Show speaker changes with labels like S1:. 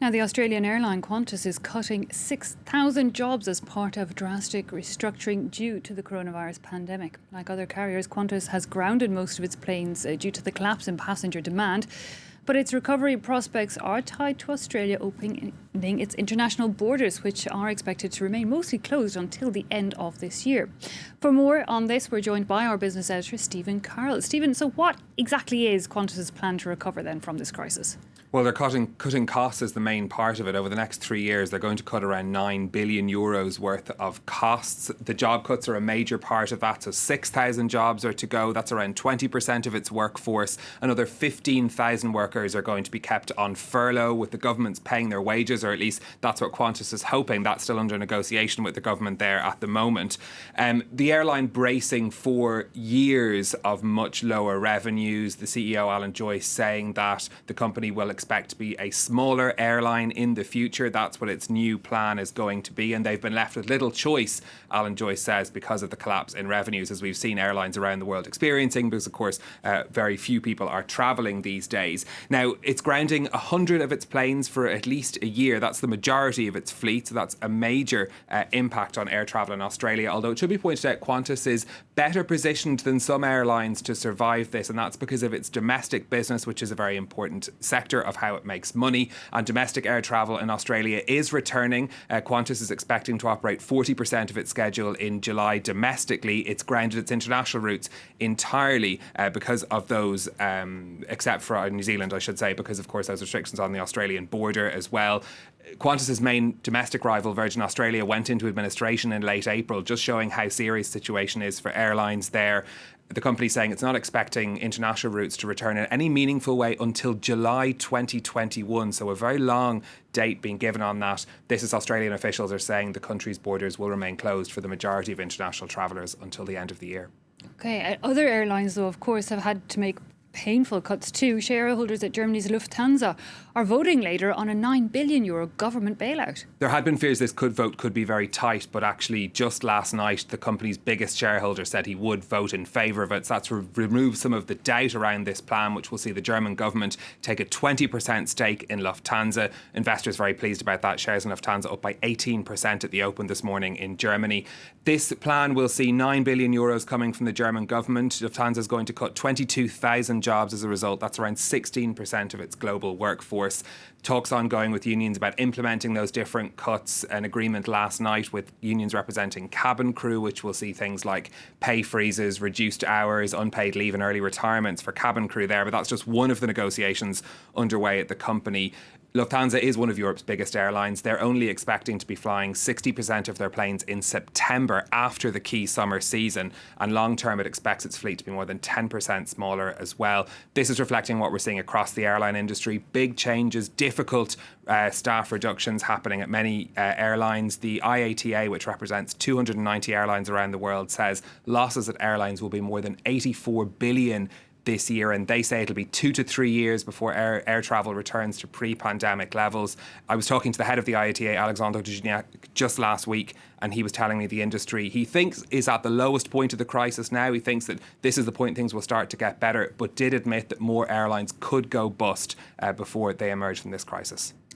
S1: Now, the Australian airline Qantas is cutting 6,000 jobs as part of drastic restructuring due to the coronavirus pandemic. Like other carriers, Qantas has grounded most of its planes due to the collapse in passenger demand. But its recovery prospects are tied to Australia opening its international borders, which are expected to remain mostly closed until the end of this year. For more on this, we're joined by our business editor, Stephen Carroll. Stephen, so what exactly is Qantas's plan to recover then from this crisis?
S2: Well, they're cutting costs as the main part of it. Over the next 3 years, they're going to cut around €9 billion worth of costs. The job cuts are a major part of that. So 6,000 jobs are to go. That's around 20% of its workforce. Another 15,000 workers are going to be kept on furlough with the government's paying their wages, or at least that's what Qantas is hoping. That's still under negotiation with the government there at the moment. The airline bracing for years of much lower revenues. The CEO, Alan Joyce, saying that the company will expect to be a smaller airline in the future. That's what its new plan is going to be, and they've been left with little choice, Alan Joyce says, because of the collapse in revenues, as we've seen airlines around the world experiencing, because of course very few people are travelling these days. Now, it's grounding 100 of its planes for at least a year. That's the majority of its fleet, so that's a major impact on air travel in Australia, although it should be pointed out Qantas is better positioned than some airlines to survive this, and that's because of its domestic business, which is a very important sector of how it makes money, and domestic air travel in Australia is returning. Qantas is expecting to operate 40% of its schedule in July domestically. It's grounded its international routes entirely because of those, except for New Zealand, I should say, because of course those restrictions on the Australian border as well. Qantas's main domestic rival, Virgin Australia, went into administration in late April, just showing how serious the situation is for airlines there. The company saying it's not expecting international routes to return in any meaningful way until July 2021. So a very long date being given on that. This is Australian officials are saying the country's borders will remain closed for the majority of international travellers until the end of the year.
S1: Okay, other airlines, though, of course, have had to make painful cuts too. Shareholders at Germany's Lufthansa are voting later on a €9 billion government bailout.
S2: There had been fears this vote could be very tight, but actually just last night the company's biggest shareholder said he would vote in favour of it. So that's removed some of the doubt around this plan, which will see the German government take a 20% stake in Lufthansa. Investors very pleased about that. Shares in Lufthansa up by 18% at the open this morning in Germany. This plan will see €9 billion coming from the German government. Lufthansa is going to cut 22,000 jobs as a result. That's around 16% of its global workforce. Talks ongoing with unions about implementing those different cuts. An agreement last night with unions representing cabin crew, which will see things like pay freezes, reduced hours, unpaid leave and early retirements for cabin crew there. But that's just one of the negotiations underway at the company. Lufthansa is one of Europe's biggest airlines. They're only expecting to be flying 60% of their planes in September after the key summer season. And long term, it expects its fleet to be more than 10% smaller as well. This is reflecting what we're seeing across the airline industry. Big changes, difficult staff reductions happening at many airlines. The IATA, which represents 290 airlines around the world, says losses at airlines will be more than 84 billion this year, and they say it'll be 2 to 3 years before air travel returns to pre-pandemic levels. I was talking to the head of the IATA, Alexandre de Gignac, just last week, and he was telling me the industry he thinks is at the lowest point of the crisis now. He thinks that this is the point things will start to get better, but did admit that more airlines could go bust before they emerge from this crisis.